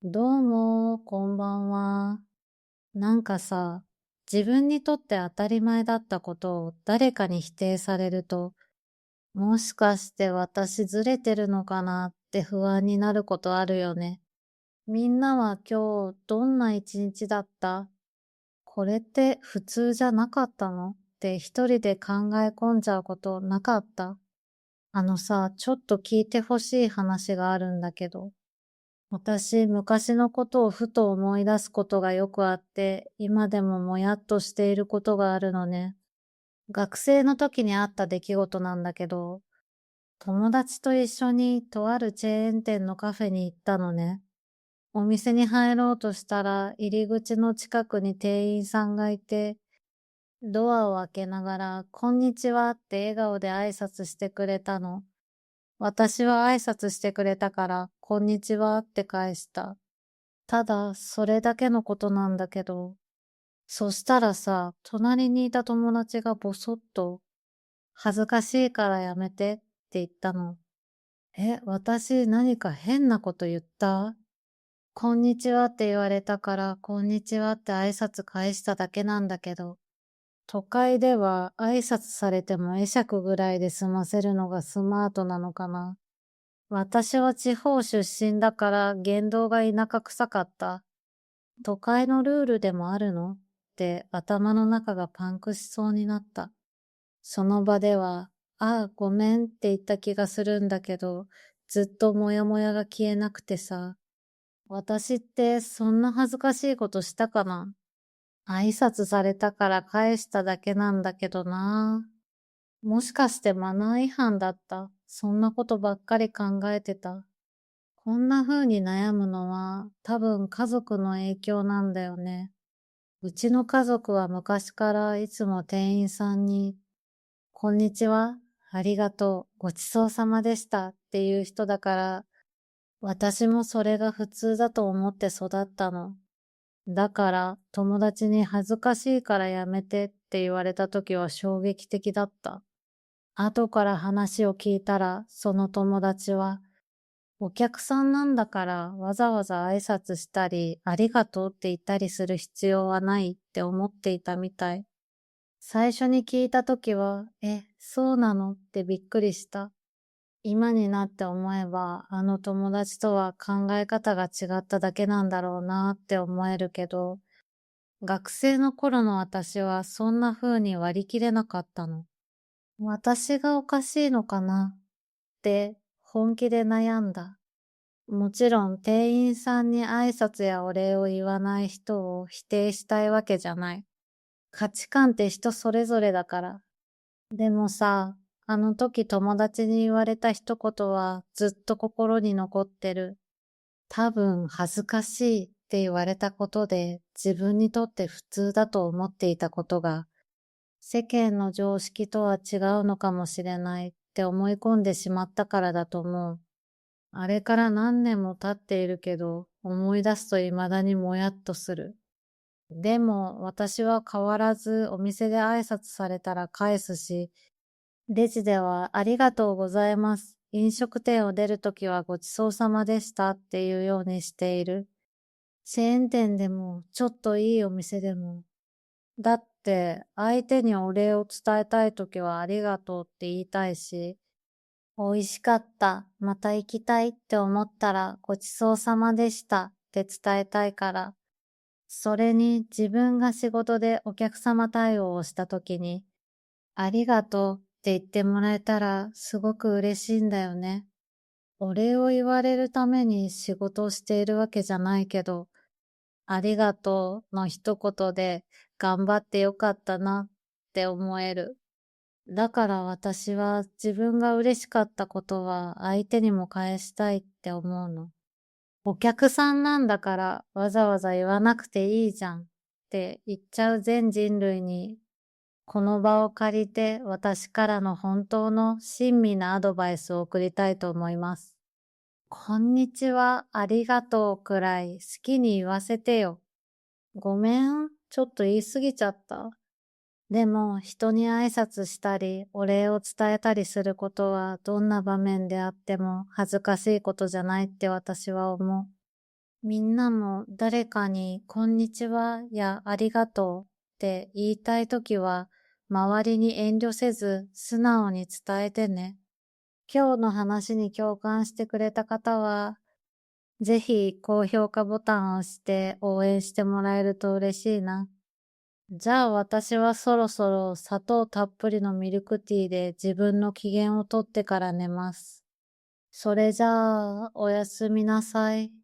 どうも、こんばんは。なんかさ、自分にとって当たり前だったことを誰かに否定されると、もしかして私ずれてるのかなって不安になることあるよね。みんなは今日どんな一日だった？これって普通じゃなかったのって一人で考え込んじゃうことなかった？ちょっと聞いてほしい話があるんだけど。私、昔のことをふと思い出すことがよくあって、今でももやっとしていることがあるのね。学生の時にあった出来事なんだけど、友達と一緒にとあるチェーン店のカフェに行ったのね。お店に入ろうとしたら、入り口の近くに店員さんがいて、ドアを開けながら、こんにちはって笑顔で挨拶してくれたの。私は挨拶してくれたから、こんにちはって返した。ただ、それだけのことなんだけど、そしたらさ、隣にいた友達がぼそっと、恥ずかしいからやめてって言ったの。私何か変なこと言った？こんにちはって言われたから、こんにちはって挨拶返しただけなんだけど、都会では挨拶されても会釈ぐらいで済ませるのがスマートなのかな。私は地方出身だから言動が田舎臭かった。都会のルールでもあるのって頭の中がパンクしそうになった。その場では、ああ、ごめんって言った気がするんだけど、ずっとモヤモヤが消えなくてさ、私ってそんな恥ずかしいことしたかな？挨拶されたから返しただけなんだけどな。もしかしてマナー違反だった？そんなことばっかり考えてた。こんな風に悩むのは多分家族の影響なんだよね。うちの家族は昔からいつも店員さんに、こんにちは、ありがとう、ごちそうさまでしたっていう人だから、私もそれが普通だと思って育ったの。だから友達に恥ずかしいからやめてって言われた時は衝撃的だった。後から話を聞いたら、その友達は、お客さんなんだからわざわざ挨拶したり、ありがとうって言ったりする必要はないって思っていたみたい。最初に聞いたときは、そうなのってびっくりした。今になって思えば、あの友達とは考え方が違っただけなんだろうなって思えるけど、学生の頃の私はそんな風に割り切れなかったの。私がおかしいのかなって本気で悩んだ。もちろん店員さんに挨拶やお礼を言わない人を否定したいわけじゃない。価値観って人それぞれだから。でもさ、あの時友達に言われた一言はずっと心に残ってる。多分恥ずかしいって言われたことで自分にとって普通だと思っていたことが世間の常識とは違うのかもしれないって思い込んでしまったからだと思う。あれから何年も経っているけど思い出すと未だにもやっとする。でも私は変わらずお店で挨拶されたら返すし、レジではありがとうございます。飲食店を出るときはごちそうさまでしたっていうようにしている。チェーン店でもちょっといいお店でも。だって相手にお礼を伝えたいときはありがとうって言いたいし、美味しかった、また行きたいって思ったらごちそうさまでしたって伝えたいから。それに自分が仕事でお客様対応をしたときに、ありがとうって言ってもらえたらすごく嬉しいんだよね。お礼を言われるために仕事をしているわけじゃないけど、ありがとうの一言で頑張ってよかったなって思える。だから私は自分が嬉しかったことは相手にも返したいって思うの。お客さんなんだからわざわざ言わなくていいじゃんって言っちゃう全人類にこの場を借りて私からの本当の親身なアドバイスを送りたいと思います。こんにちは、ありがとうくらい好きに言わせてよ。ごめん、ちょっと言い過ぎちゃった。でも人に挨拶したりお礼を伝えたりすることはどんな場面であっても恥ずかしいことじゃないって私は思う。みんなも誰かにこんにちはやありがとうって言いたいときは、周りに遠慮せず素直に伝えてね。今日の話に共感してくれた方は、ぜひ高評価ボタンを押して応援してもらえると嬉しいな。じゃあ私はそろそろ砂糖たっぷりのミルクティーで自分の機嫌をとってから寝ます。それじゃあ、おやすみなさい。